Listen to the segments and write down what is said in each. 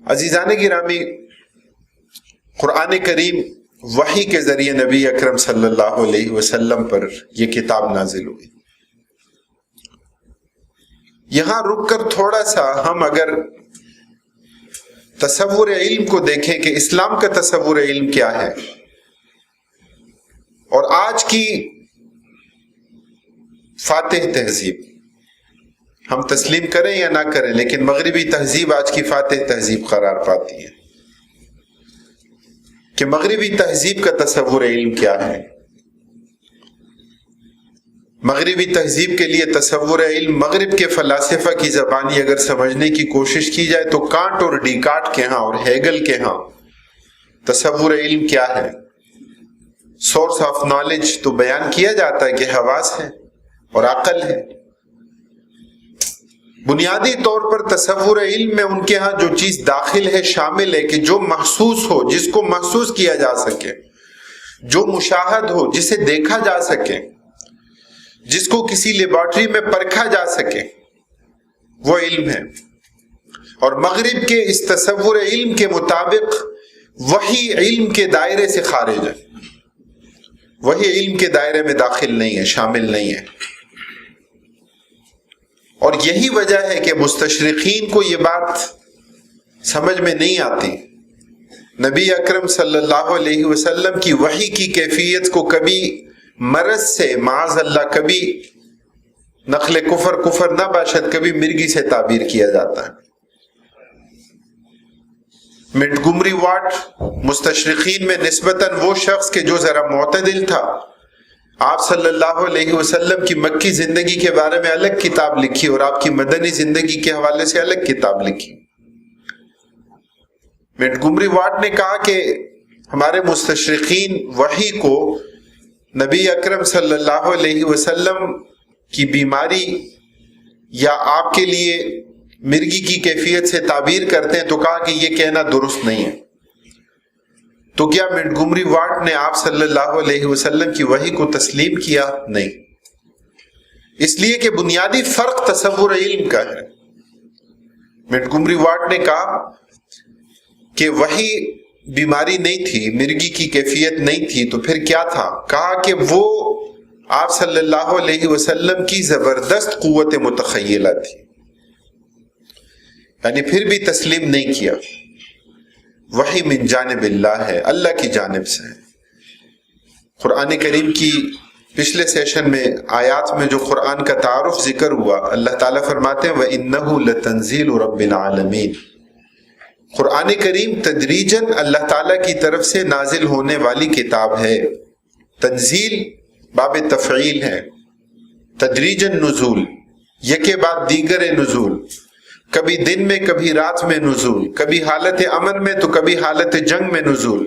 عزیزان گرامی، قرآن کریم وحی کے ذریعے نبی اکرم صلی اللہ علیہ وسلم پر یہ کتاب نازل ہوئی۔ یہاں رک کر تھوڑا سا ہم اگر تصور علم کو دیکھیں کہ اسلام کا تصور علم کیا ہے، اور آج کی فاتح تہذیب، ہم تسلیم کریں یا نہ کریں لیکن مغربی تہذیب آج کی فاتح تہذیب قرار پاتی ہے، کہ مغربی تہذیب کا تصور علم کیا ہے۔ مغربی تہذیب کے لیے تصور علم مغرب کے فلاسفہ کی زبانی اگر سمجھنے کی کوشش کی جائے تو کانٹ اور ڈیکارٹ کے ہاں اور ہیگل کے ہاں تصور علم کیا ہے، سورس آف نالج تو بیان کیا جاتا ہے کہ حواس ہے اور عقل ہے۔ بنیادی طور پر تصور علم میں ان کے ہاں جو چیز داخل ہے شامل ہے کہ جو محسوس ہو، جس کو محسوس کیا جا سکے، جو مشاہد ہو، جسے دیکھا جا سکے، جس کو کسی لیبارٹری میں پرکھا جا سکے، وہ علم ہے۔ اور مغرب کے اس تصور علم کے مطابق وہی علم کے دائرے سے خارج ہے، وہی علم کے دائرے میں داخل نہیں ہے، شامل نہیں ہے۔ اور یہی وجہ ہے کہ مستشرقین کو یہ بات سمجھ میں نہیں آتی۔ نبی اکرم صلی اللہ علیہ وسلم کی وحی کی کیفیت کو کبھی مرض سے، معاذ اللہ، کبھی نقل کفر نہ باشد، کبھی مرگی سے تعبیر کیا جاتا ہے۔ منٹگمری واٹ مستشرقین میں نسبتاً وہ شخص کہ جو ذرا معتدل تھا، آپ صلی اللہ علیہ وسلم کی مکی زندگی کے بارے میں الگ کتاب لکھی اور آپ کی مدنی زندگی کے حوالے سے الگ کتاب لکھی۔ منٹگمری واٹ نے کہا کہ ہمارے مستشرقین وحی کو نبی اکرم صلی اللہ علیہ وسلم کی بیماری یا آپ کے لیے مرگی کی کیفیت سے تعبیر کرتے ہیں، تو کہا کہ یہ کہنا درست نہیں ہے۔ تو کیا منٹگمری واٹ نے آپ صلی اللہ علیہ وسلم کی وحی کو تسلیم کیا؟ نہیں، اس لیے کہ بنیادی فرق تصور علم کا ہے۔ منٹگمری واٹ نے کہا کہ وحی بیماری نہیں تھی، مرگی کی کیفیت نہیں تھی، تو پھر کیا تھا؟ کہا کہ وہ آپ صلی اللہ علیہ وسلم کی زبردست قوت متخیلہ تھی، یعنی پھر بھی تسلیم نہیں کیا۔ وحی من جانب اللہ ہے، اللہ کی جانب سے ہے۔ قرآن کریم کی پچھلے سیشن میں آیات میں جو قرآن کا تعارف ذکر ہوا، اللہ تعالیٰ فرماتے ہیں وَإِنَّهُ لَتَنزِيلُ رَبِّ الْعَالَمِينَ۔ قرآن کریم تدریجاً اللہ تعالیٰ کی طرف سے نازل ہونے والی کتاب ہے۔ تنزیل باب تفعیل ہے، تدریجاً نزول، یکے بعد دیگر نزول، کبھی دن میں کبھی رات میں نزول، کبھی حالت امن میں تو کبھی حالت جنگ میں نزول،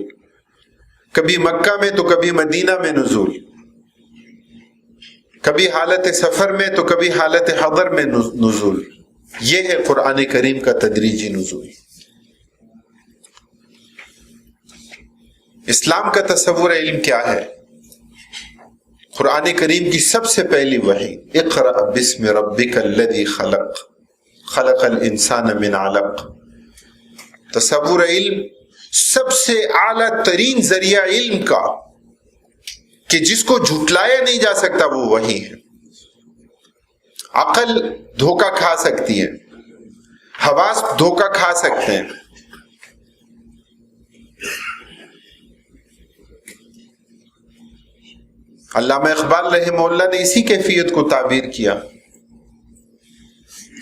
کبھی مکہ میں تو کبھی مدینہ میں نزول، کبھی حالت سفر میں تو کبھی حالت حضر میں نزول۔ یہ ہے قرآن کریم کا تدریجی نزول۔ اسلام کا تصور علم کیا ہے؟ قرآن کریم کی سب سے پہلی وحی اقرأ بسم ربک الذی خلق، خلق الانسان من علق۔ تصور علم سب سے اعلیٰ ترین ذریعہ علم کا کہ جس کو جھٹلایا نہیں جا سکتا وہ وحی ہے۔ عقل دھوکہ کھا سکتی ہے، حواس دھوکہ کھا سکتے ہیں، علامہ اقبال رحمہ اللہ نے اسی کیفیت کو تعبیر کیا۔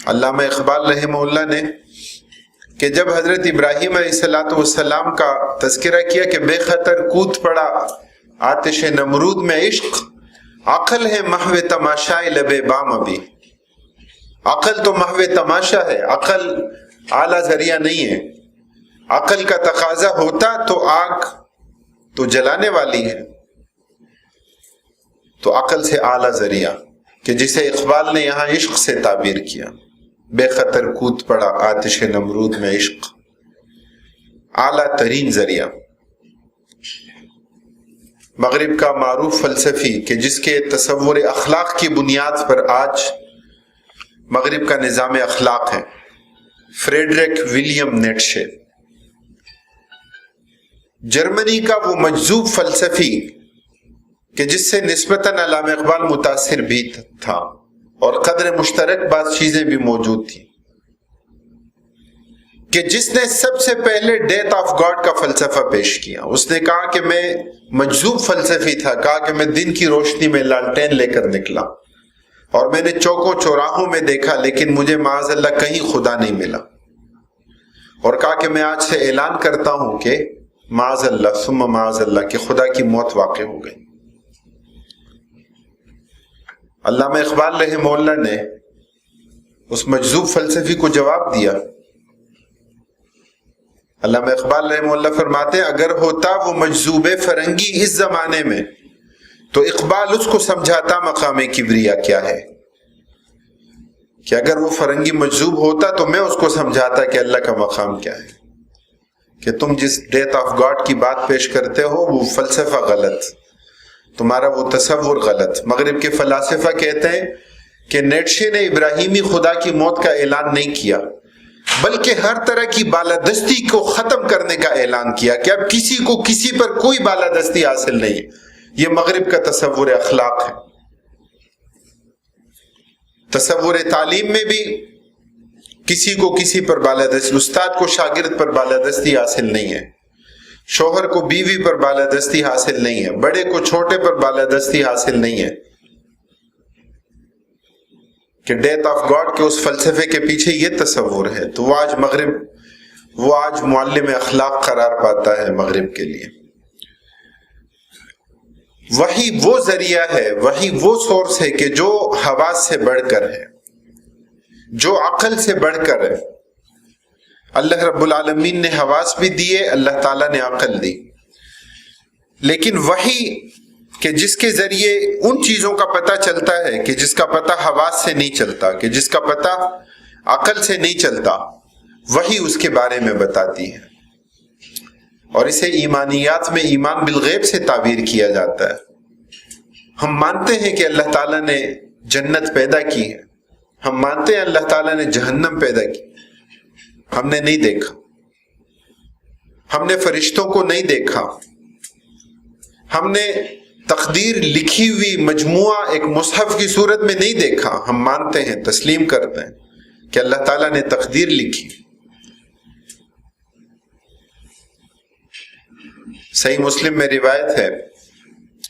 علامہ اقبال رحمہ اللہ نے کہ جب حضرت ابراہیم علیہ السلام کا تذکرہ کیا کہ بے خطر کود پڑا آتش نمرود میں عشق، عقل ہے محو تماشائے لبے بام ابھی۔ عقل تو محو تماشا ہے، عقل اعلیٰ ذریعہ نہیں ہے۔ عقل کا تقاضا ہوتا تو آگ تو جلانے والی ہے، تو عقل سے اعلیٰ ذریعہ کہ جسے اقبال نے یہاں عشق سے تعبیر کیا، بے خطر کود پڑا آتش نمرود میں عشق، اعلیٰ ترین ذریعہ۔ مغرب کا معروف فلسفی کہ جس کے تصور اخلاق کی بنیاد پر آج مغرب کا نظام اخلاق ہے، فریڈرک ولیم نیٹشے، جرمنی کا وہ مجذوب فلسفی کہ جس سے نسبتاً علامہ اقبال متاثر بھی تھا اور قدر مشترک بعض چیزیں بھی موجود تھیں، کہ جس نے سب سے پہلے ڈیتھ آف گاڈ کا فلسفہ پیش کیا. اس نے کہا کہ میں مجذوب فلسفی تھا، کہا کہ میں دن کی روشنی میں لالٹین لے کر نکلا اور میں نے چوکوں چوراہوں میں دیکھا لیکن مجھے معاذ اللہ کہیں خدا نہیں ملا، اور کہا کہ میں آج سے اعلان کرتا ہوں کہ معاذ اللہ ثم معاذ اللہ کہ خدا کی موت واقع ہو گئی. علامہ اقبال رحمہ اللہ نے اس مجذوب فلسفی کو جواب دیا. علامہ اقبال رحمہ اللہ فرماتے ہیں اگر ہوتا وہ مجذوب فرنگی اس زمانے میں تو اقبال اس کو سمجھاتا مقام کبریا کیا ہے، کہ اگر وہ فرنگی مجذوب ہوتا تو میں اس کو سمجھاتا کہ اللہ کا مقام کیا ہے، کہ تم جس ڈیتھ آف گاڈ کی بات پیش کرتے ہو وہ فلسفہ غلط، تمہارا وہ تصور غلط. مغرب کے فلاسفہ کہتے ہیں کہ نیٹشے نے ابراہیمی خدا کی موت کا اعلان نہیں کیا بلکہ ہر طرح کی بالادستی کو ختم کرنے کا اعلان کیا کہ اب کسی کو کسی پر کوئی بالادستی حاصل نہیں. یہ مغرب کا تصور اخلاق ہے. تصور تعلیم میں بھی کسی کو کسی پر بالادستی، استاد کو شاگرد پر بالادستی حاصل نہیں ہے، شوہر کو بیوی پر بالادستی حاصل نہیں ہے، بڑے کو چھوٹے پر بالادستی حاصل نہیں ہے. کہ ڈیتھ آف گاڈ کے اس فلسفے کے پیچھے یہ تصور ہے تو وہ آج معلم اخلاق قرار پاتا ہے مغرب کے لیے. وہی وہ ذریعہ ہے، وہی وہ سورس ہے کہ جو حواس سے بڑھ کر ہے، جو عقل سے بڑھ کر ہے. اللہ رب العالمین نے حواس بھی دیے، اللہ تعالیٰ نے عقل دی، لیکن وہی کہ جس کے ذریعے ان چیزوں کا پتہ چلتا ہے کہ جس کا پتہ حواس سے نہیں چلتا، کہ جس کا پتہ عقل سے نہیں چلتا، وہی اس کے بارے میں بتاتی ہے. اور اسے ایمانیات میں ایمان بالغیب سے تعبیر کیا جاتا ہے. ہم مانتے ہیں کہ اللہ تعالیٰ نے جنت پیدا کی ہے، ہم مانتے ہیں اللہ تعالیٰ نے جہنم پیدا کی، ہم نے نہیں دیکھا، ہم نے فرشتوں کو نہیں دیکھا، ہم نے تقدیر لکھی ہوئی مجموعہ ایک مصحف کی صورت میں نہیں دیکھا. ہم مانتے ہیں، تسلیم کرتے ہیں کہ اللہ تعالیٰ نے تقدیر لکھی. صحیح مسلم میں روایت ہے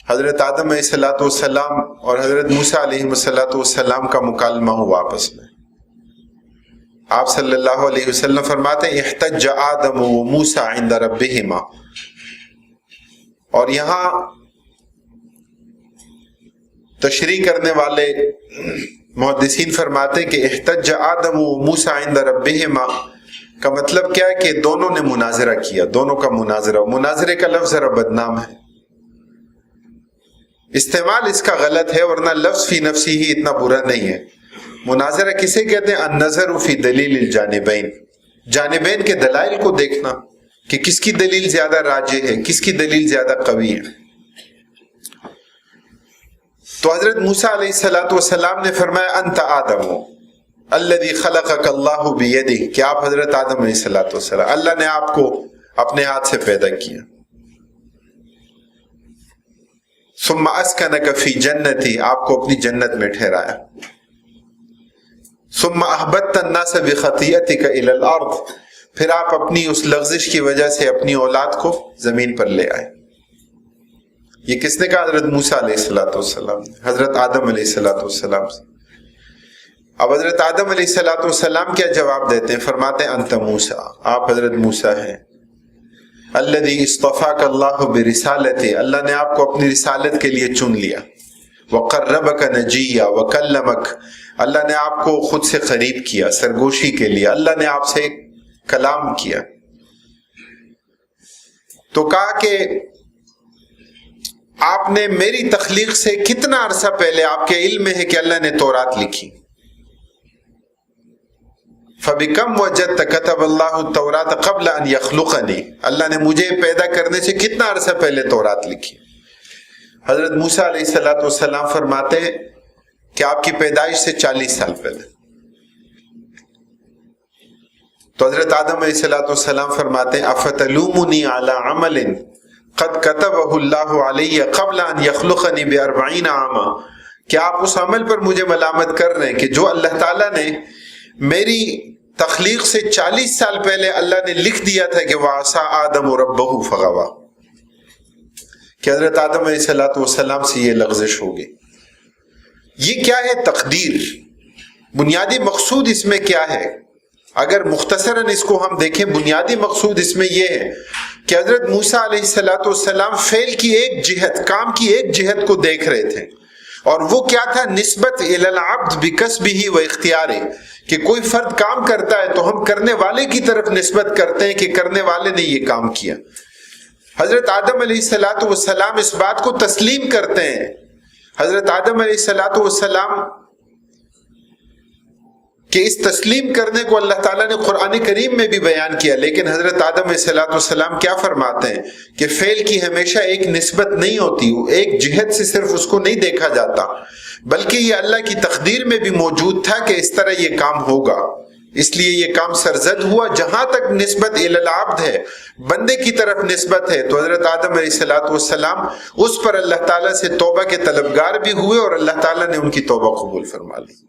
حضرت آدم علیہ الصلوۃ والسلام اور حضرت موسیٰ علیہ الصلوۃ والسلام کا مکالمہ ہوا آپس میں. آپ صلی اللہ علیہ وسلم فرماتے ہیں احتج آدم و موسیٰ عند ربہما، اور یہاں تشریح کرنے والے محدثین فرماتے ہیں کہ احتج آدم و موسیٰ عند ربہما کا مطلب کیا ہے کہ دونوں نے مناظرہ کیا، دونوں کا مناظرہ. مناظرے کا لفظ ذرا بدنام ہے، استعمال اس کا غلط ہے، ورنہ لفظ فی نفسی ہی اتنا برا نہیں ہے. مناظرہ کسے کہتے ہیں؟ النظر فی دلیل الجانبین، جانبین کے دلائل کو دیکھنا کہ کس کی دلیل زیادہ راجح ہے، کس کی دلیل زیادہ قوی ہے. تو حضرت موسیٰ علیہ الصلوۃ والسلام نے فرمایا انت آدم الذی خلقک اللہ بیدہ، کہ آپ حضرت آدم علیہ الصلوۃ والسلام، اللہ نے آپ کو اپنے ہاتھ سے پیدا کیا. ثم اسکنک فی جنتی، آپ کو اپنی جنت میں ٹھہرایا. ثم احبطت الناس بخطیئتک الی الارض، پھر آپ اپنی اس لغزش کی وجہ سے اپنی اولاد کو زمین پر لے آئے. یہ کس نے کہا؟ حضرت موسیٰ علیہ الصلوۃ والسلام، حضرت آدم علیہ الصلوۃ والسلام سے. اب حضرت آدم علیہ الصلوۃ والسلام کیا جواب دیتے ہیں؟ فرماتے ہیں انت موسیٰ، آپ حضرت موسیٰ ہیں. الذی اصطفاک اللہ برسالتہ، اللہ نے آپ کو اپنی رسالت کے لیے چن لیا. وقربک نجیا وکلمک، اللہ نے آپ کو خود سے قریب کیا سرگوشی کے لیے، اللہ نے آپ سے کلام کیا. تو کہا کہ آپ نے میری تخلیق سے کتنا عرصہ پہلے آپ کے علم میں ہے کہ اللہ نے تورات لکھی. فَبِكَمْ وَجَدْتَ كَتَبَ اللَّهُ التَّوْرَاةَ قَبْلَ أَنْ يَخْلُقَنِي، اللہ نے مجھے پیدا کرنے سے کتنا عرصہ پہلے تورات لکھی. حضرت موسیٰ علیہ الصلوۃ والسلام فرماتے ہیں کہ آپ کی پیدائش سے 40 سال پہلے. تو حضرت آدم علیہ السلام فرماتے ہیں افتلومنی علی عمل قد کتبہ اللہ علی قبل ان یخلقنی ب40 عاما، کیا آپ اس عمل پر مجھے ملامت کر رہے ہیں کہ جو اللہ تعالیٰ نے میری تخلیق سے 40 سال پہلے اللہ نے لکھ دیا تھا کہ وعصا آدم ربہ فغوا، کہ حضرت آدم علیہ السلام سے یہ لغزش ہوگی۔ یہ کیا ہے؟ تقدیر۔ بنیادی مقصود اس میں کیا ہے؟ اگر مختصراً اس کو ہم دیکھیں، بنیادی مقصود اس میں یہ ہے کہ حضرت موسیٰ علیہ السلام فعل کی ایک جہت، کام کی ایک جہت کو دیکھ رہے تھے، اور وہ کیا تھا؟ نسبت الی العبد بکسبہ و اختیارہ، کہ کوئی فرد کام کرتا ہے تو ہم کرنے والے کی طرف نسبت کرتے ہیں کہ کرنے والے نے یہ کام کیا۔ حضرت آدم علیہ السلام اس بات کو تسلیم کرتے ہیں۔ حضرت آدم علیہ السلام کہ اس تسلیم کرنے کو اللہ تعالیٰ نے قرآن کریم میں بھی بیان کیا، لیکن حضرت آدم علیہ السلام کیا فرماتے ہیں کہ فعل کی ہمیشہ ایک نسبت نہیں ہوتی، ایک جہت سے صرف اس کو نہیں دیکھا جاتا، بلکہ یہ اللہ کی تقدیر میں بھی موجود تھا کہ اس طرح یہ کام ہوگا، اس لیے یہ کام سرزد ہوا۔ جہاں تک نسبت الی العبد ہے، بندے کی طرف نسبت ہے، تو حضرت آدم علیہ السلام اس پر اللہ تعالیٰ سے توبہ کے طلبگار بھی ہوئے اور اللہ تعالیٰ نے ان کی توبہ قبول فرما لی۔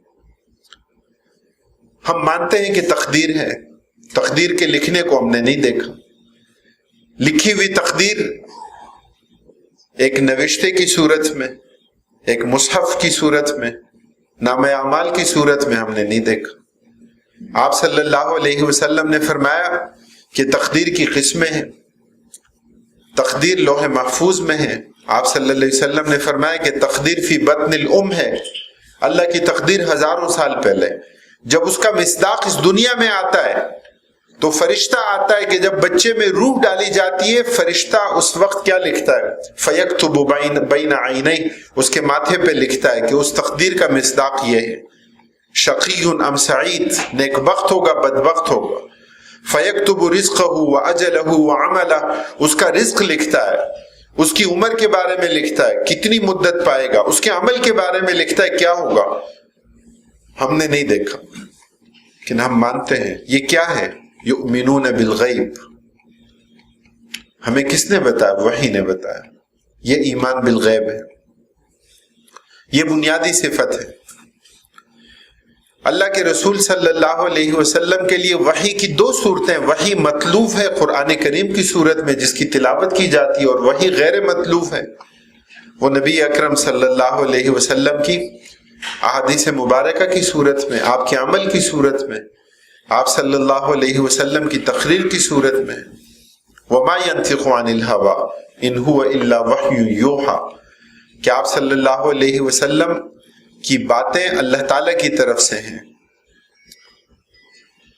ہم مانتے ہیں کہ تقدیر ہے، تقدیر کے لکھنے کو ہم نے نہیں دیکھا، لکھی ہوئی تقدیر ایک نوشتے کی صورت میں، ایک مصحف کی صورت میں، نامہ اعمال کی صورت میں ہم نے نہیں دیکھا۔ آپ صلی اللہ علیہ وسلم نے فرمایا کہ تقدیر کی قسمیں ہیں، تقدیر لوح محفوظ میں ہے۔ آپ صلی اللہ علیہ وسلم نے فرمایا کہ تقدیر فی بطن الام ہے، اللہ کی تقدیر ہزاروں سال پہلے۔ جب اس کا مصداق اس دنیا میں آتا ہے تو فرشتہ آتا ہے کہ جب بچے میں روح ڈالی جاتی ہے، فرشتہ اس وقت کیا لکھتا ہے؟ فَيَكْتُبُ بَيْنَ عَيْنَيْهِ، اس کے ماتھے پہ لکھتا ہے کہ اس تقدیر کا مصداق یہ ہے، شقی ام سعید، نیک بخت ہوگا بدبخت ہوگا۔ فَيَكْتُبُ رِزْقَهُ وَأَجَلَهُ وَعَمَلَهُ، اس کا رزق لکھتا ہے، اس کی عمر کے بارے میں لکھتا ہے، کتنی مدت پائے گا، اس کے عمل کے بارے میں لکھتا ہے کیا ہوگا۔ ہم نے نہیں دیکھا لیکن ہم مانتے ہیں۔ یہ کیا ہے؟ یؤمنون بالغیب، ہمیں کس نے بتایا؟ وحی نے بتایا۔ یہ ایمان بالغیب ہے، یہ بنیادی صفت ہے۔ اللہ کے رسول صلی اللہ علیہ وسلم کے لیے وحی کی دو صورتیں، وحی مطلوب ہے قرآن کریم کی صورت میں جس کی تلاوت کی جاتی ہے، اور وحی غیر مطلوب ہے، وہ نبی اکرم صلی اللہ علیہ وسلم کی احادیث مبارکہ کی صورت میں، آپ کے عمل کی صورت میں، آپ صلی اللہ علیہ وسلم کی تقریر کی صورت میں۔ وَمَا يَنْطِقُ عَنِ الْهَوَىٰ إِنْ هُوَ إِلَّا وَحْيٌ يُوحَىٰ، کہ آپ صلی اللہ علیہ وسلم کی باتیں اللہ تعالیٰ کی طرف سے ہیں۔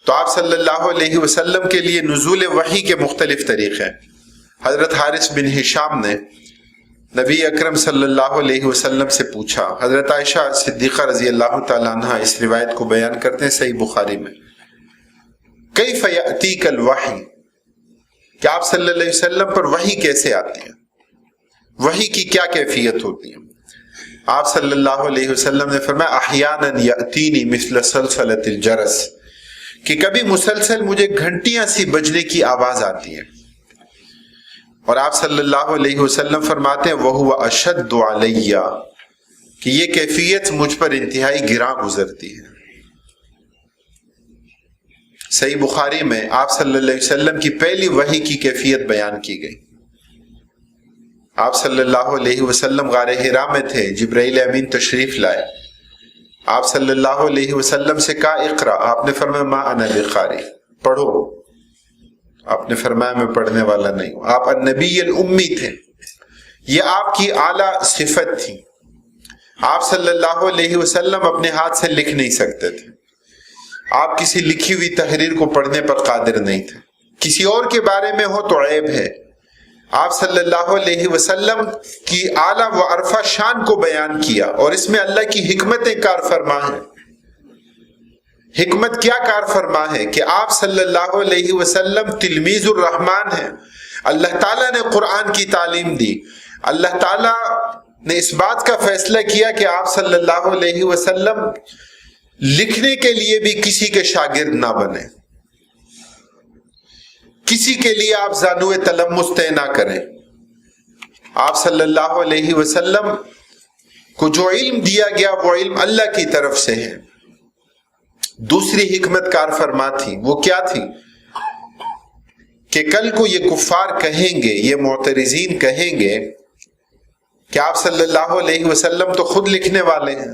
تو آپ صلی اللہ علیہ وسلم کے لیے نزول وحی کے مختلف طریقے۔ حضرت حارث بن ہشام نے نبی اکرم صلی اللہ علیہ وسلم سے پوچھا، حضرت عائشہ صدیقہ رضی اللہ تعالیٰ عنہ اس روایت کو بیان کرتے ہیں صحیح بخاری میں، کیف یأتیک الوحی، کہ آپ صلی اللہ علیہ وسلم پر وحی کیسے آتی ہے، وحی کی کیا کیفیت ہوتی ہے؟ آپ صلی اللہ علیہ وسلم نے فرمایا احیانا یأتینی مثل سلسلۃ الجرس، کہ کبھی مسلسل مجھے گھنٹیاں سی بجنے کی آواز آتی ہے، اور آپ صلی اللہ علیہ وسلم فرماتے ہیں وَهُوَ أَشَدُّ عَلَيَّ، کہ یہ کیفیت مجھ پر انتہائی گراں گزرتی ہے۔ صحیح بخاری میں آپ صلی اللہ علیہ وسلم کی پہلی وحی کی کیفیت بیان کی گئی۔ آپ صلی اللہ علیہ وسلم غار حرا میں تھے، جبرائیل امین تشریف لائے، آپ صلی اللہ علیہ وسلم سے کہا اقرا، آپ نے فرمایا ما انا بقاری، پڑھو، آپ نے فرمایا میں پڑھنے والا نہیں ہوں۔ آپ النبی الامی تھے، یہ آپ کی اعلیٰ صفت تھی۔ آپ صلی اللہ علیہ وسلم اپنے ہاتھ سے لکھ نہیں سکتے تھے، آپ کسی لکھی ہوئی تحریر کو پڑھنے پر قادر نہیں تھے، کسی اور کے بارے میں ہو تو عیب ہے۔ آپ صلی اللہ علیہ وسلم کی اعلیٰ و عرفہ شان کو بیان کیا، اور اس میں اللہ کی حکمتیں کار فرما ہیں۔ حکمت کیا کار فرما ہے کہ آپ صلی اللہ علیہ وسلم تلمیذ الرحمن ہیں، اللہ تعالیٰ نے قرآن کی تعلیم دی، اللہ تعالیٰ نے اس بات کا فیصلہ کیا کہ آپ صلی اللہ علیہ وسلم لکھنے کے لیے بھی کسی کے شاگرد نہ بنے، کسی کے لیے آپ زانوئے تلمس طے نہ کریں. آپ صلی اللہ علیہ وسلم کو جو علم دیا گیا وہ علم اللہ کی طرف سے ہے. دوسری حکمت کار فرما تھی، وہ کیا تھی کہ کل کو یہ کفار کہیں گے، یہ معترضین کہیں گے کہ آپ صلی اللہ علیہ وسلم تو خود لکھنے والے ہیں،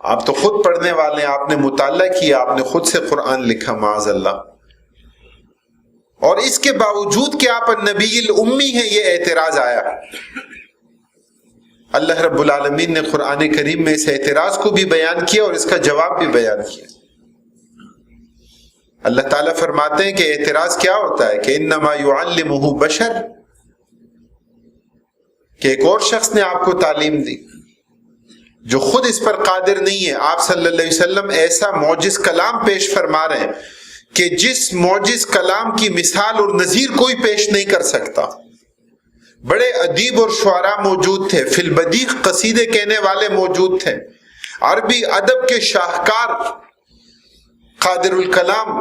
آپ تو خود پڑھنے والے ہیں، آپ نے مطالعہ کیا، آپ نے خود سے قرآن لکھا معاذ اللہ، اور اس کے باوجود کہ آپ النبی الامی ہیں یہ اعتراض آیا. اللہ رب العالمین نے قرآن کریم میں اس اعتراض کو بھی بیان کیا اور اس کا جواب بھی بیان کیا. اللہ تعالیٰ فرماتے ہیں کہ اعتراض کیا ہوتا ہے کہ انما یعلمہ بشر، کہ ایک اور شخص نے آپ کو تعلیم دی جو خود اس پر قادر نہیں ہے. آپ صلی اللہ علیہ وسلم ایسا معجز کلام پیش فرما رہے ہیں کہ جس معجز کلام کی مثال اور نظیر کوئی پیش نہیں کر سکتا. بڑے ادیب اور شعراء موجود تھے، فی البدیع قصیدے کہنے والے موجود تھے، عربی ادب کے شاہکار قادر الکلام،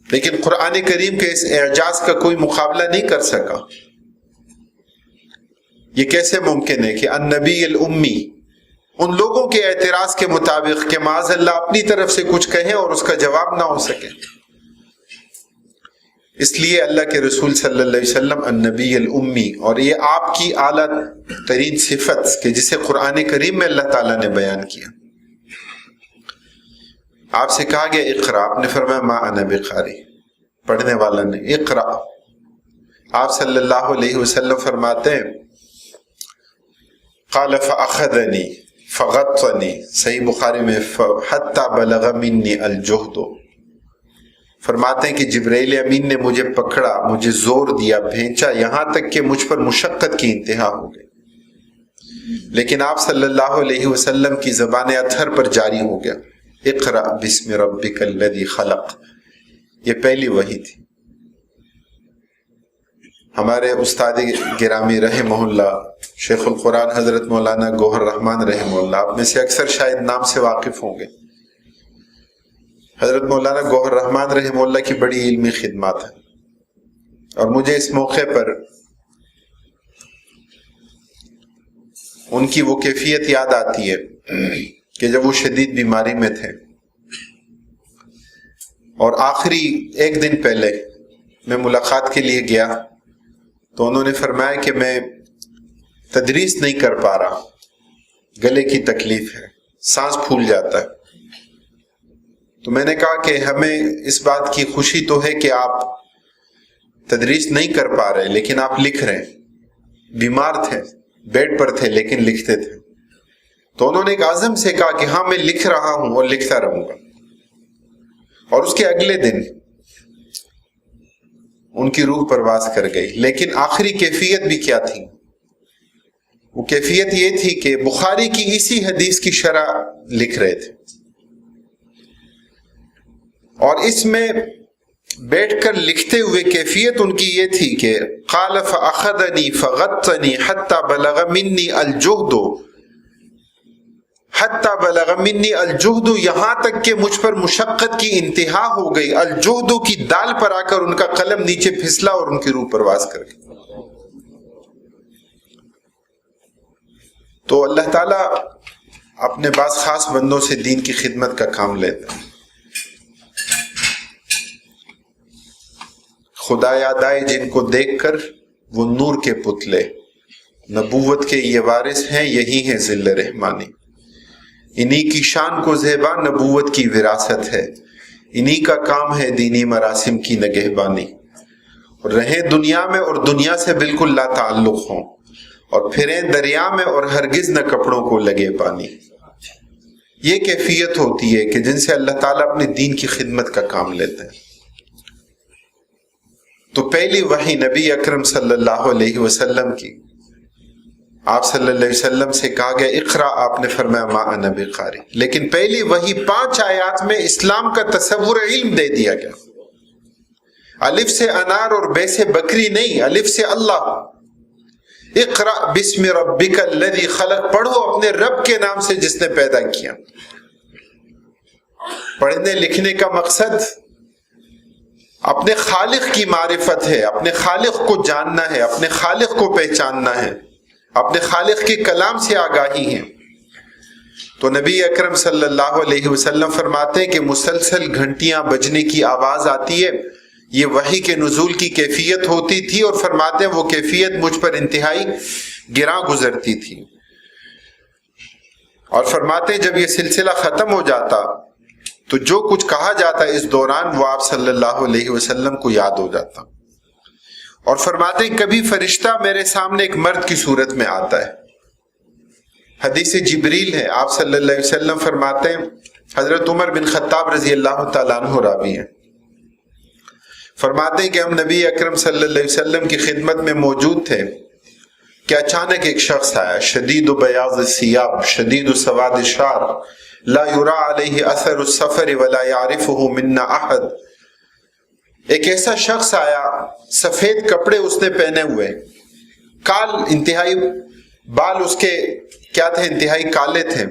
لیکن قرآن کریم کے اس اعجاز کا کوئی مقابلہ نہیں کر سکا. یہ کیسے ممکن ہے کہ النبی الامی ان لوگوں کے اعتراض کے مطابق کہ معاذ اللہ اپنی طرف سے کچھ کہیں اور اس کا جواب نہ ہو سکے. اس لیے اللہ کے رسول صلی اللہ علیہ وسلم النبی الامی، اور یہ آپ کی اعلیٰ ترین صفت کہ جسے قرآن کریم میں اللہ تعالیٰ نے بیان کیا. آپ سے کہا گیا اقرا، آپ نے فرمایا ما انا بقاری، پڑھنے والا نہیں، اقرا. آپ صلی اللہ علیہ وسلم فرماتے ہیں قال فاخذنی فغطنی، صحیح بخاری میں حتی بلغ منی الجہد، فرماتے ہیں کہ جبرائیل امین نے مجھے پکڑا، مجھے زور دیا، بھینچا، یہاں تک کہ مجھ پر مشقت کی انتہا ہو گئی. لیکن آپ صلی اللہ علیہ وسلم کی زبان اطہر پر جاری ہو گیا اقرأ بسم ربک الذی خلق. یہ پہلی وحی تھی. ہمارے استاد گرامی رحمہ اللہ شیخ القرآن حضرت مولانا گوہر رحمان رحمہ اللہ، آپ میں سے اکثر شاید نام سے واقف ہوں گے. حضرت مولانا گوہر رحمان رحمہ اللہ کی بڑی علمی خدمات ہیں، اور مجھے اس موقع پر ان کی وہ کیفیت یاد آتی ہے کہ جب وہ شدید بیماری میں تھے اور آخری ایک دن پہلے میں ملاقات کے لیے گیا تو انہوں نے فرمایا کہ میں تدریس نہیں کر پا رہا، گلے کی تکلیف ہے، سانس پھول جاتا ہے. تو میں نے کہا کہ ہمیں اس بات کی خوشی تو ہے کہ آپ تدریس نہیں کر پا رہے لیکن آپ لکھ رہے ہیں. بیمار تھے، بیڈ پر تھے لیکن لکھتے تھے. تو انہوں نے ایک عزم سے کہا کہ ہاں میں لکھ رہا ہوں اور لکھتا رہوں گا. اور اس کے اگلے دن ان کی روح پرواز کر گئی. لیکن آخری کیفیت بھی کیا تھی؟ وہ کیفیت یہ تھی کہ بخاری کی اسی حدیث کی شرح لکھ رہے تھے، اور اس میں بیٹھ کر لکھتے ہوئے کیفیت ان کی یہ تھی کہ قال فاخذنی فغطنی حتی بلغ منی الجہد، حتی بلغ منی الجہد، یہاں تک کہ مجھ پر مشقت کی انتہا ہو گئی. الجہد کی دال پر آ کر ان کا قلم نیچے پھسلا اور ان کی روح پرواز کر گئی. تو اللہ تعالیٰ اپنے بعض خاص بندوں سے دین کی خدمت کا کام لیتا ہے. خدا یاد آئے جن کو دیکھ کر وہ نور کے پتلے، نبوت کے یہ وارث ہیں، یہی ہیں ذل رحمانی. انہی کی شان کو زیبا نبوت کی وراثت ہے، انہی کا کام ہے دینی مراسم کی نگہبانی. اور رہیں دنیا میں اور دنیا سے بالکل لا تعلق ہوں، اور پھریں دریا میں اور ہرگز نہ کپڑوں کو لگے پانی. یہ کیفیت ہوتی ہے کہ جن سے اللہ تعالیٰ اپنے دین کی خدمت کا کام لیتے ہیں. تو پہلی وحی نبی اکرم صلی اللہ علیہ وسلم کی، آپ صلی اللہ علیہ وسلم سے کہا گیا اقرا، آپ نے فرمایا ما انا بقاری. لیکن پہلی وحی 5 آیات میں اسلام کا تصور علم دے دیا گیا. الف سے انار اور بے سے بکری نہیں، الف سے اللہ. اقرا بسم ربک الذی خلق، پڑھو اپنے رب کے نام سے جس نے پیدا کیا. پڑھنے لکھنے کا مقصد اپنے خالق کی معرفت ہے، اپنے خالق کو جاننا ہے، اپنے خالق کو پہچاننا ہے، اپنے خالق کے کلام سے آگاہی ہے. تو نبی اکرم صلی اللہ علیہ وسلم فرماتے ہیں کہ مسلسل گھنٹیاں بجنے کی آواز آتی ہے، یہ وحی کے نزول کی کیفیت ہوتی تھی، اور فرماتے ہیں وہ کیفیت مجھ پر انتہائی گراں گزرتی تھی. اور فرماتے ہیں جب یہ سلسلہ ختم ہو جاتا تو جو کچھ کہا جاتا اس دوران وہ آپ صلی اللہ علیہ وسلم کو یاد ہو جاتا. اور فرماتے ہیں کبھی فرشتہ میرے سامنے ایک مرد کی صورت میں آتا ہے. حدیث جبریل ہے، آپ صلی اللہ علیہ وسلم فرماتے ہیں، حضرت عمر بن خطاب رضی اللہ تعالیٰ عنہ راوی ہیں، فرماتے ہیں کہ ہم نبی اکرم صلی اللہ علیہ وسلم کی خدمت میں موجود تھے کہ اچانک ایک شخص آیا، شدید بیاض الثیاب شدید سواد الشعر لا یرا علیہ اثر السفر ولا یعرفہ منا احد. ایک ایسا شخص آیا، سفید کپڑے اس نے پہنے ہوئے، کال انتہائی بال اس کے کیا تھے، انتہائی کالے تھے.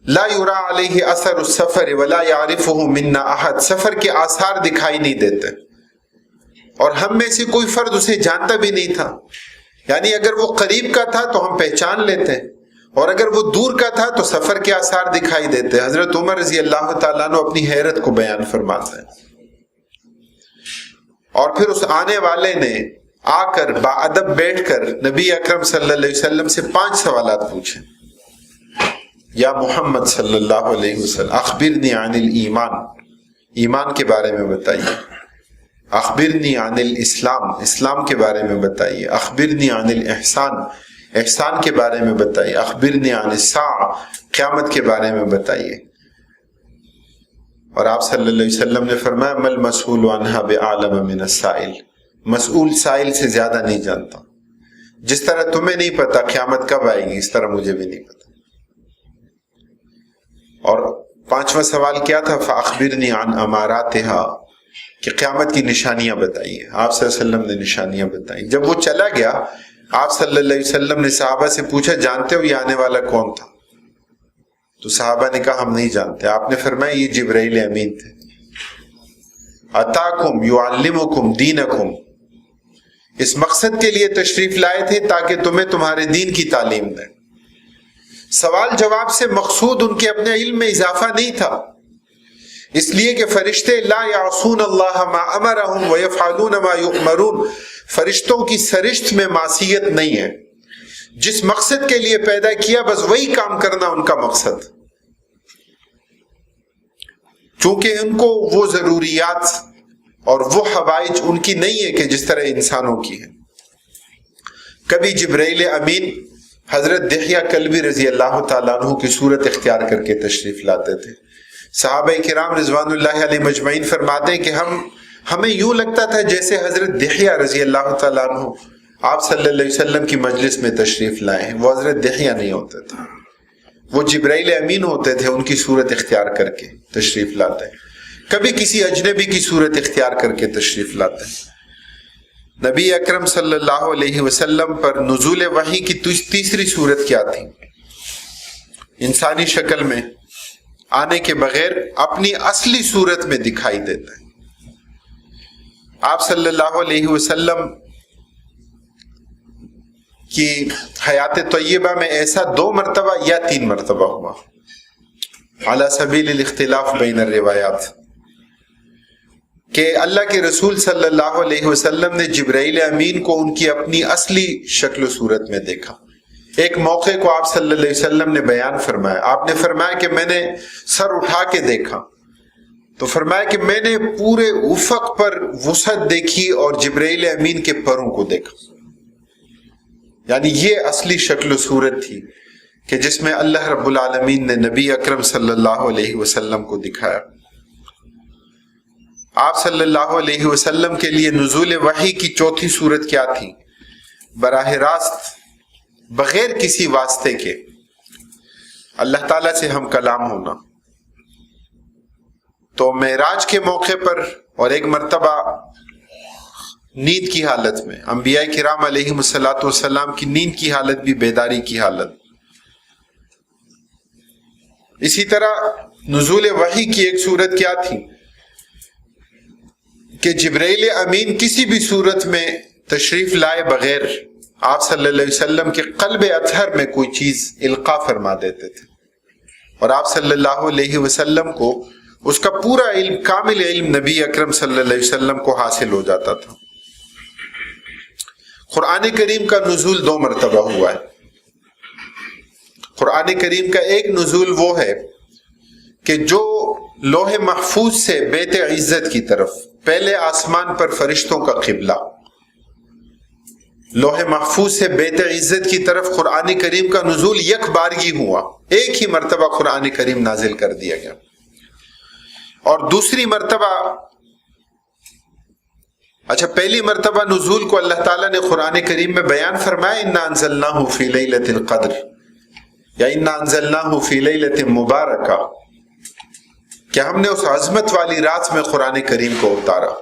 لا یرا علیہ اثر السفر ولا یعرفہ منا احد، سفر کے آثار دکھائی نہیں دیتے، اور ہم میں سے کوئی فرد اسے جانتا بھی نہیں تھا. یعنی اگر وہ قریب کا تھا تو ہم پہچان لیتے، اور اگر وہ دور کا تھا تو سفر کے آثار دکھائی دیتے. حضرت عمر رضی اللہ تعالیٰ عنہ اپنی حیرت کو بیان فرماتے ہیں. اور پھر اس آنے والے نے آ کر باادب بیٹھ کر نبی اکرم صلی اللہ علیہ وسلم سے 5 سوالات پوچھے. یا محمد صلی اللہ علیہ وسلم اخبرنی عن الایمان، ایمان کے بارے میں بتائیے. اخبرنی عن الاسلام، اسلام کے بارے میں بتائیے. اخبرنی عن الاحسان، احسان کے بارے میں بتائیے. اخبرنی عن الساعہ، قیامت کے بارے میں بتائیے. اور آپ صلی اللہ علیہ وسلم نے فرمایا مل مسئول عنہا بعالم من السائل، مسئول سائل سے زیادہ نہیں جانتا. جس طرح تمہیں نہیں پتا قیامت کب آئے گی، اس طرح مجھے بھی نہیں پتا. اور 5واں سوال کیا تھا، فاخبرنی عن اماراتہا، کہ قیامت کی نشانیاں بتائیے. آپ صلی اللہ علیہ وسلم نے نشانیاں بتائی. جب وہ چلا گیا آپ صلی اللہ علیہ وسلم نے صحابہ سے پوچھا جانتے ہو یہ آنے والا کون تھا؟ تو صحابہ نے کہا ہم نہیں جانتے. آپ نے فرمایا یہ جبرائیل امین تھے. اتاکم یعلمکم دینکم، اس مقصد کے لیے تشریف لائے تھے تاکہ تمہیں تمہارے دین کی تعلیم دیں. سوال جواب سے مقصود ان کے اپنے علم میں اضافہ نہیں تھا، اس لیے کہ فرشتے لا یعصون اللہ ما امرہم ویفعلون ما یؤمرون، فرشتوں کی سرشت میں معصیت نہیں ہے. جس مقصد کے لیے پیدا کیا بس وہی کام کرنا ان کا مقصد. چونکہ ان کو وہ ضروریات اور وہ حوائج ان کی نہیں ہے کہ جس طرح انسانوں کی ہے. کبھی جبرائیل امین حضرت دحیہ کلبی رضی اللہ تعالیٰ عنہ کی صورت اختیار کر کے تشریف لاتے تھے. صحابہ کرام رضوان اللہ علیہ مجمعین فرماتے ہیں کہ ہمیں یوں لگتا تھا جیسے حضرت دحیہ رضی اللہ تعالیٰ عنہ آپ صلی اللہ علیہ وسلم کی مجلس میں تشریف لائے ہیں. وہ حضرت دحیہ نہیں ہوتے تھے، وہ جبرائیل امین ہوتے تھے، ان کی صورت اختیار کر کے تشریف لاتے ہیں. کبھی کسی اجنبی کی صورت اختیار کر کے تشریف لاتے ہیں. نبی اکرم صلی اللہ علیہ وسلم پر نزول وحی کی تیسری صورت کیا تھی؟ انسانی شکل میں آنے کے بغیر اپنی اصلی صورت میں دکھائی دیتا ہے. آپ صلی اللہ علیہ وسلم کی حیات طیبہ میں ایسا 2 مرتبہ یا 3 مرتبہ ہوا، علی سبیل الاختلاف بین الروایات، کہ اللہ کے رسول صلی اللہ علیہ وسلم نے جبرائیل امین کو ان کی اپنی اصلی شکل و صورت میں دیکھا. ایک موقع کو آپ صلی اللہ علیہ وسلم نے بیان فرمایا. آپ نے فرمایا کہ میں نے سر اٹھا کے دیکھا تو فرمایا کہ میں نے پورے افق پر وسعت دیکھی اور جبرائیل امین کے پروں کو دیکھا. یعنی یہ اصلی شکل و صورت تھی کہ جس میں اللہ رب العالمین نے نبی اکرم صلی اللہ علیہ وسلم کو دکھایا. آپ صلی اللہ علیہ وسلم کے لیے نزول وحی کی چوتھی صورت کیا تھی؟ براہ راست بغیر کسی واسطے کے اللہ تعالیٰ سے ہم کلام ہونا. تو معراج کے موقع پر اور ایک مرتبہ نیند کی حالت میں، انبیاء کرام علیہ الصلوۃ والسلام کی نیند کی حالت بھی بیداری کی حالت. اسی طرح نزول وحی کی ایک صورت کیا تھی؟ کہ جبرائیل امین کسی بھی صورت میں تشریف لائے بغیر آپ صلی اللہ علیہ وسلم کے قلب اطہر میں کوئی چیز القاء فرما دیتے تھے، اور آپ صلی اللہ علیہ وسلم کو اس کا پورا علم، کامل علم نبی اکرم صلی اللہ علیہ وسلم کو حاصل ہو جاتا تھا۔ قرآن کریم کا نزول 2 مرتبہ ہوا ہے۔ قرآن کریم کا ایک نزول وہ ہے کہ جو لوح محفوظ سے بیت عزت کی طرف، پہلے آسمان پر فرشتوں کا قبلہ، لوح محفوظ سے بیت عزت کی طرف قرآن کریم کا نزول یک بارگی ہوا، ایک ہی مرتبہ قرآن کریم نازل کر دیا گیا۔ اور دوسری مرتبہ، اچھا پہلی مرتبہ نزول کو اللہ تعالیٰ نے قرآن کریم میں بیان فرمایا، انا انزلناہ فی لیلۃ القدر یا انا انزلناہ فی لیلۃ مبارکہ، کہ ہم نے اس عظمت والی رات میں قرآن کریم کو اتارا۔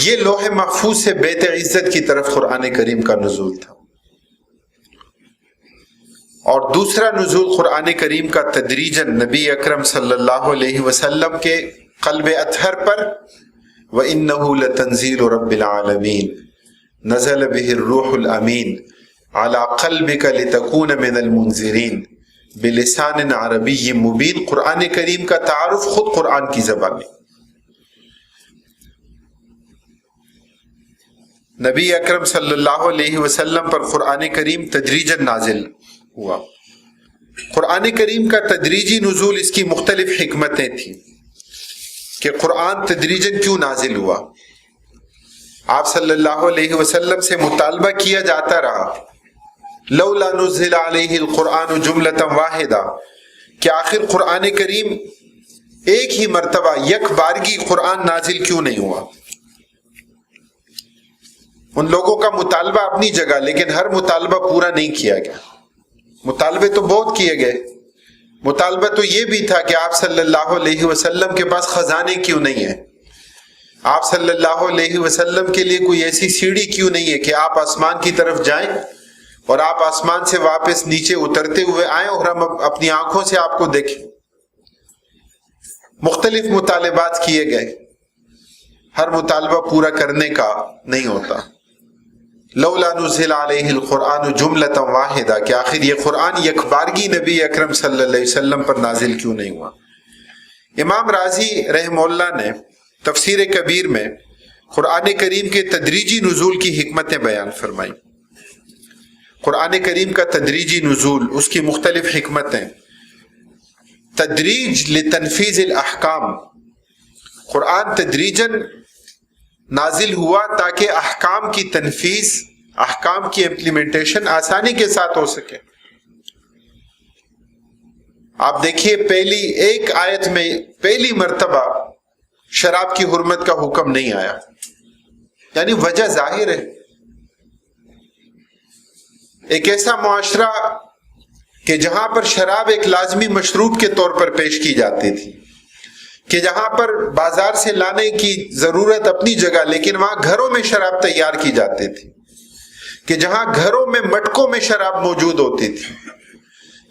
یہ لوح محفوظ سے بیت عزت کی طرف قرآن کریم کا نزول تھا۔ اور دوسرا نزول قرآن کریم کا تدریجاً نبی اکرم صلی اللہ علیہ وسلم کے قلب اطہر پر، وَإِنَّهُ لَتَنزِيلُ رَبِّ الْعَالَمِينَ نَزَلَ بِهِ الرُّوحُ الْأَمِينُ عَلَى قَلْبِكَ لِتَكُونَ مِنَ الْمُنذِرِينَ بِلِسَانٍ عَرَبِيٍّ مُبِينٍ۔ قرآن کریم کا تعارف خود قرآن کی زبان میں۔ نبی اکرم صلی اللہ علیہ وسلم پر قرآن کریم تدریجاً نازل ہوا۔ قرآن کریم کا تدریجی نزول، اس کی مختلف حکمتیں تھیں کہ قرآن تدریجاً کیوں نازل ہوا۔ آپ صلی اللہ علیہ وسلم سے مطالبہ کیا جاتا رہا، لولا نزل علیہ القرآن جملۃ واحدہ، کہ آخر قرآن کریم ایک ہی مرتبہ یک بارگی قرآن نازل کیوں نہیں ہوا۔ ان لوگوں کا مطالبہ اپنی جگہ، لیکن ہر مطالبہ پورا نہیں کیا گیا۔ مطالبے تو بہت کیے گئے، مطالبہ تو یہ بھی تھا کہ آپ صلی اللہ علیہ وسلم کے پاس خزانے کیوں نہیں ہیں، آپ صلی اللہ علیہ وسلم کے لیے کوئی ایسی سیڑھی کیوں نہیں ہے کہ آپ آسمان کی طرف جائیں اور آپ آسمان سے واپس نیچے اترتے ہوئے آئیں اور ہم اپنی آنکھوں سے آپ کو دیکھیں۔ مختلف مطالبات کیے گئے، ہر مطالبہ پورا کرنے کا نہیں ہوتا۔ لولا نزل علیہ القرآن جملۃ واحدہ، کہ آخر یہ قرآن یک بارگی نبی اکرم صلی اللہ علیہ وسلم پر نازل کیوں نہیں ہوا۔ امام رازی رحمہ اللہ نے تفسیر کبیر میں قرآن کریم کے تدریجی نزول کی حکمتیں بیان فرمائی۔ قرآن کریم کا تدریجی نزول، اس کی مختلف حکمتیں۔ تدریج لتنفیذ الاحکام، قرآن تدریجاً نازل ہوا تاکہ احکام کی تنفیذ، احکام کی امپلیمنٹیشن آسانی کے ساتھ ہو سکے۔ آپ دیکھیے پہلی ایک آیت میں پہلی مرتبہ شراب کی حرمت کا حکم نہیں آیا، یعنی وجہ ظاہر ہے۔ ایک ایسا معاشرہ کہ جہاں پر شراب ایک لازمی مشروب کے طور پر پیش کی جاتی تھی، کہ جہاں پر بازار سے لانے کی ضرورت اپنی جگہ، لیکن وہاں گھروں میں شراب تیار کی جاتی تھی، کہ جہاں گھروں میں مٹکوں میں شراب موجود ہوتی تھی،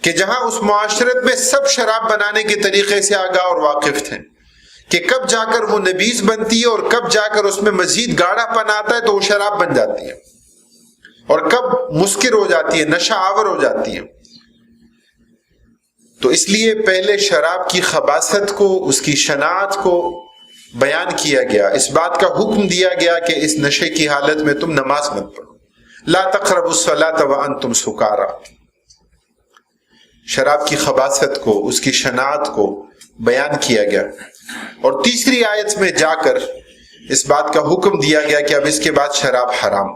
کہ جہاں اس معاشرت میں سب شراب بنانے کے طریقے سے آگاہ اور واقف تھے، کہ کب جا کر وہ نبیذ بنتی ہے اور کب جا کر اس میں مزید گاڑھا پن آتا ہے تو وہ شراب بن جاتی ہے، اور کب مسکر ہو جاتی ہے، نشہ آور ہو جاتی ہے۔ تو اس لیے پہلے شراب کی خباثت کو، اس کی شناعت کو بیان کیا گیا، اس بات کا حکم دیا گیا کہ اس نشے کی حالت میں تم نماز مت پڑھو، لا تقربوا الصلاۃ وانتم سکارا۔ شراب کی خباثت کو، اس کی شناعت کو بیان کیا گیا، اور تیسری آیت میں جا کر اس بات کا حکم دیا گیا کہ اب اس کے بعد شراب حرام،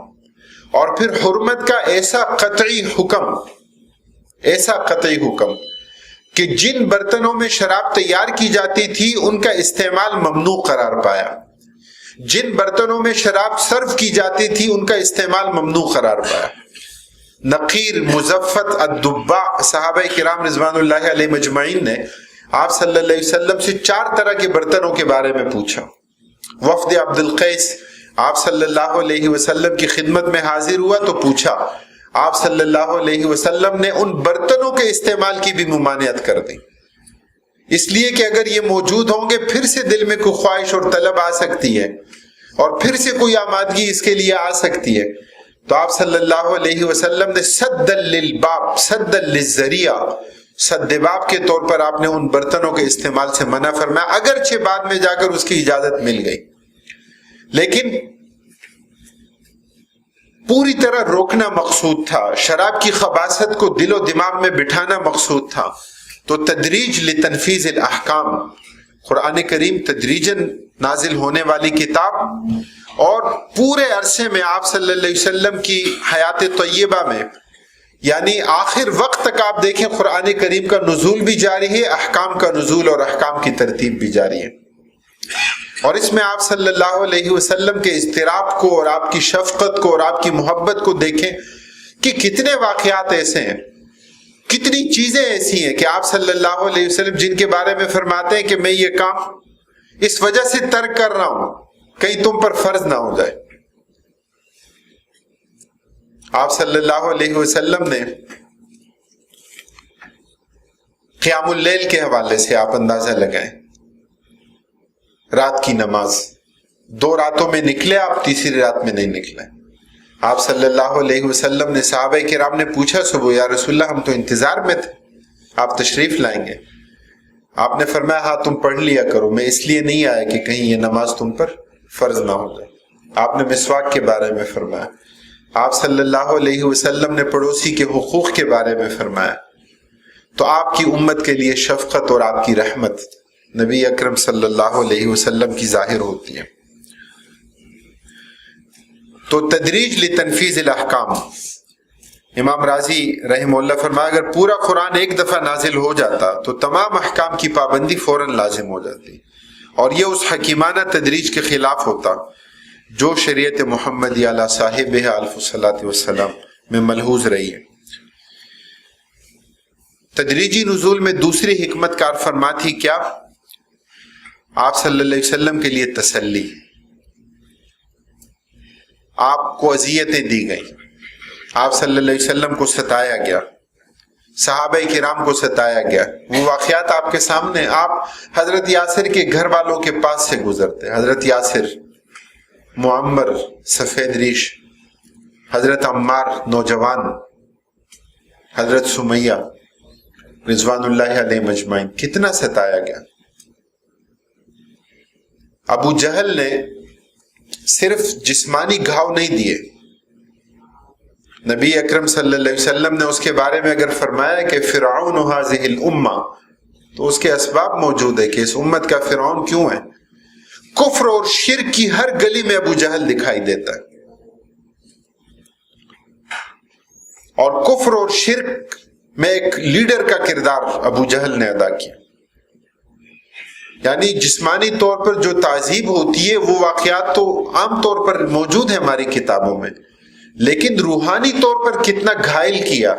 اور پھر حرمت کا ایسا قطعی حکم کہ جن برتنوں میں شراب تیار کی جاتی تھی ان کا استعمال ممنوع قرار پایا، جن برتنوں میں شراب سرو کی جاتی تھی ان کا استعمال ممنوع قرار پایا۔ نقیر، مزفت، الدباء، صحابہ کرام رضوان اللہ علیہ مجمعین نے آپ صلی اللہ علیہ وسلم سے 4 طرح کے برتنوں کے بارے میں پوچھا۔ وفد عبد القیس آپ صلی اللہ علیہ وسلم کی خدمت میں حاضر ہوا تو پوچھا، آپ صلی اللہ علیہ وسلم نے ان برتنوں کے استعمال کی بھی ممانعت کر دی، اس لیے کہ اگر یہ موجود ہوں گے پھر سے دل میں کوئی خواہش اور طلب آ سکتی ہے، اور پھر سے کوئی آمادگی اس کے لیے آ سکتی ہے، تو آپ صلی اللہ علیہ وسلم نے سد للباب سد للذریعہ، سد باب کے طور پر آپ نے ان برتنوں کے استعمال سے منع فرمایا، اگرچہ بعد میں جا کر اس کی اجازت مل گئی، لیکن پوری طرح روکنا مقصود تھا، شراب کی خباثت کو دل و دماغ میں بٹھانا مقصود تھا۔ تو تدریج لتنفیذ الاحکام، قرآن کریم تدریجاً نازل ہونے والی کتاب، اور پورے عرصے میں آپ صلی اللہ علیہ وسلم کی حیات طیبہ میں، یعنی آخر وقت تک آپ دیکھیں قرآن کریم کا نزول بھی جاری ہے، احکام کا نزول اور احکام کی ترتیب بھی جاری ہے، اور اس میں آپ صلی اللہ علیہ وسلم کے اضطراب کو اور آپ کی شفقت کو اور آپ کی محبت کو دیکھیں کہ کتنے واقعات ایسے ہیں، کتنی چیزیں ایسی ہیں کہ آپ صلی اللہ علیہ وسلم جن کے بارے میں فرماتے ہیں کہ میں یہ کام اس وجہ سے ترک کر رہا ہوں کہیں تم پر فرض نہ ہو جائے۔ آپ صلی اللہ علیہ وسلم نے قیام اللیل کے حوالے سے آپ اندازہ لگائیں، رات کی نماز 2 راتوں میں نکلے آپ، تیسری رات میں نہیں نکلے۔ آپ صلی اللہ علیہ وسلم نے صحابہ کرام نے پوچھا صبح، یا رسول اللہ ہم تو انتظار میں تھے آپ تشریف لائیں گے، آپ نے فرمایا ہاں تم پڑھ لیا کرو، میں اس لیے نہیں آیا کہ کہیں یہ نماز تم پر فرض نہ ہو جائے۔ آپ نے مسواک کے بارے میں فرمایا، آپ صلی اللہ علیہ وسلم نے پڑوسی کے حقوق کے بارے میں فرمایا۔ تو آپ کی امت کے لیے شفقت اور آپ کی رحمت نبی اکرم صلی اللہ علیہ وسلم کی ظاہر ہوتی ہے۔ تو تدریج لتنفیذ الاحکام، امام راضی رحمہ اللہ فرمایا اگر پورا قرآن ایک دفعہ نازل ہو جاتا تو تمام احکام کی پابندی فوراً لازم ہو جاتی، اور یہ اس حکیمانہ تدریج کے خلاف ہوتا جو شریعت محمدی علی صاحبہ الف الصلاۃ والسلام میں ملحوظ رہی ہے۔ تدریجی نزول میں دوسری حکمت کار فرما تھی کیا؟ آپ صلی اللہ علیہ وسلم کے لیے تسلی، آپ کو اذیتیں دی گئیں، آپ صلی اللہ علیہ وسلم کو ستایا گیا، صحابہ کرام کو ستایا گیا، وہ واقعات آپ کے سامنے، آپ حضرت یاسر کے گھر والوں کے پاس سے گزرتے، حضرت یاسر معمر سفید ریش، حضرت عمار نوجوان، حضرت سمیہ رضوان اللہ علیہ مجمعین، کتنا ستایا گیا۔ ابو جہل نے صرف جسمانی گھاؤ نہیں دیے، نبی اکرم صلی اللہ علیہ وسلم نے اس کے بارے میں اگر فرمایا کہ فرعون هذه الامہ، تو اس کے اسباب موجود ہے کہ اس امت کا فرعون کیوں ہے۔ کفر اور شرک کی ہر گلی میں ابو جہل دکھائی دیتا ہے، اور کفر اور شرک میں ایک لیڈر کا کردار ابو جہل نے ادا کیا۔ یعنی جسمانی طور پر جو تعذیب ہوتی ہے وہ واقعات تو عام طور پر موجود ہیں ہماری کتابوں میں، لیکن روحانی طور پر کتنا گھائل کیا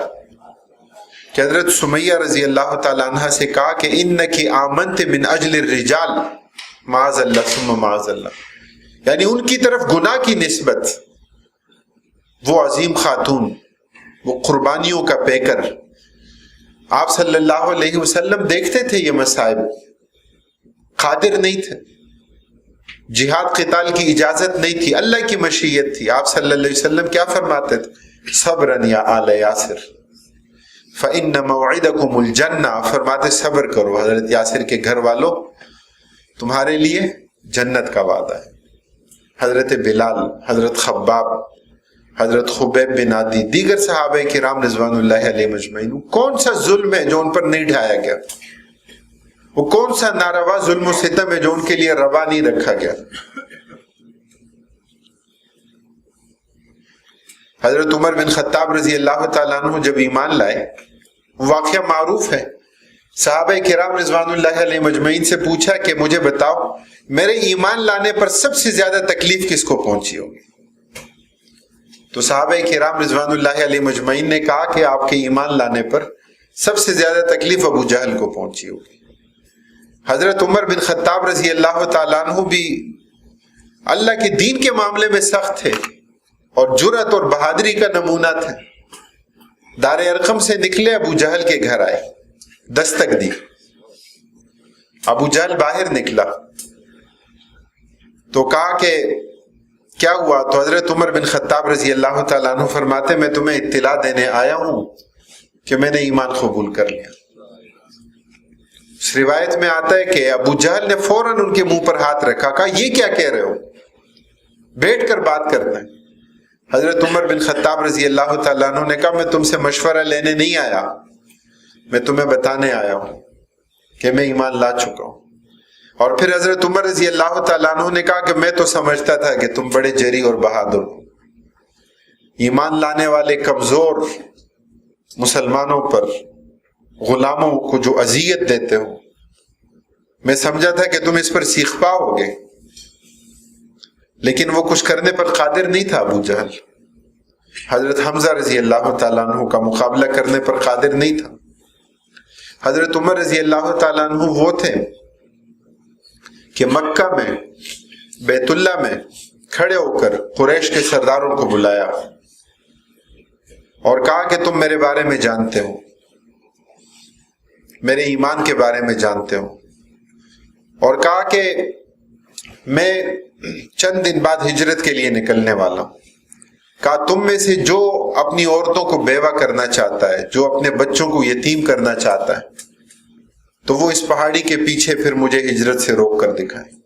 کہ حضرت سمیہ رضی اللہ تعالیٰ عنہ سے کہا کہ انکی آمنت من اجل الرجال معاذ اللہ ثم معاذ اللہ، یعنی ان کی طرف گناہ کی نسبت، وہ عظیم خاتون، وہ قربانیوں کا پیکر، آپ صلی اللہ علیہ وسلم دیکھتے تھے یہ مصائب، قادر نہیں تھے، جہاد قتال کی اجازت نہیں تھی، اللہ کی مشیت تھی۔ آپ صلی اللہ علیہ وسلم کیا فرماتے تھے؟ صبرا یا آل یاسر فإن موعدکم الجنہ، فرماتے صبر کرو حضرت یاسر کے گھر والوں، تمہارے لیے جنت کا وعدہ ہے۔ حضرت بلال، حضرت خباب، حضرت خبیب بن عادی، دیگر صحابہ کرام رضوان اللہ علیہ مجمعین، کون سا ظلم ہے جو ان پر نہیں ڈھایا گیا؟ وہ کون سا ناروا ظلم و ستم ہے جو ان کے لیے روا نہیں رکھا گیا؟ حضرت عمر بن خطاب رضی اللہ تعالیٰ عنہ جب ایمان لائے، واقعہ معروف ہے، صحابہ کرام رضوان اللہ علیہ مجمعین سے پوچھا کہ مجھے بتاؤ میرے ایمان لانے پر سب سے زیادہ تکلیف کس کو پہنچی ہوگی؟ تو صحابہ کرام رضوان اللہ علیہ مجمعین نے کہا کہ آپ کے ایمان لانے پر سب سے زیادہ تکلیف ابو جہل کو پہنچی ہوگی۔ حضرت عمر بن خطاب رضی اللہ تعالیٰ عنہ بھی اللہ کے دین کے معاملے میں سخت تھے اور جرأت اور بہادری کا نمونہ تھے۔ دار ارقم سے نکلے، ابو جہل کے گھر آئے، دستک دی، ابو جہل باہر نکلا تو کہا کہ کیا ہوا؟ تو حضرت عمر بن خطاب رضی اللہ تعالیٰ عنہ فرماتے میں تمہیں اطلاع دینے آیا ہوں کہ میں نے ایمان قبول کر لیا۔ اس روایت میں آتا ہے کہ ابو جہل نے فوراً ان کے منہ پر ہاتھ رکھا، کہا یہ کیا کہہ رہے ہو، بیٹھ کر بات کرنا ہے۔ حضرت عمر بن خطاب رضی اللہ تعالیٰ عنہ نے کہا میں تم سے مشورہ لینے نہیں آیا، میں تمہیں بتانے آیا ہوں کہ میں ایمان لا چکا ہوں۔ اور پھر حضرت عمر رضی اللہ تعالیٰ عنہ نے کہا کہ میں تو سمجھتا تھا کہ تم بڑے جری اور بہادر ہو، ایمان لانے والے کمزور مسلمانوں پر، غلاموں کو جو اذیت دیتے ہو، میں سمجھا تھا کہ تم اس پر سیخ پا ہوگے، لیکن وہ کچھ کرنے پر قادر نہیں تھا۔ ابو جہل حضرت حمزہ رضی اللہ تعالیٰ عنہ کا مقابلہ کرنے پر قادر نہیں تھا۔ حضرت عمر رضی اللہ تعالیٰ عنہ وہ تھے کہ مکہ میں بیت اللہ میں کھڑے ہو کر قریش کے سرداروں کو بلایا اور کہا کہ تم میرے بارے میں جانتے ہو، میرے ایمان کے بارے میں جانتے ہو، اور کہا کہ میں چند دن بعد ہجرت کے لیے نکلنے والا ہوں۔ کہا تم میں سے جو اپنی عورتوں کو بیوہ کرنا چاہتا ہے، جو اپنے بچوں کو یتیم کرنا چاہتا ہے، تو وہ اس پہاڑی کے پیچھے پھر مجھے ہجرت سے روک کر دکھائے۔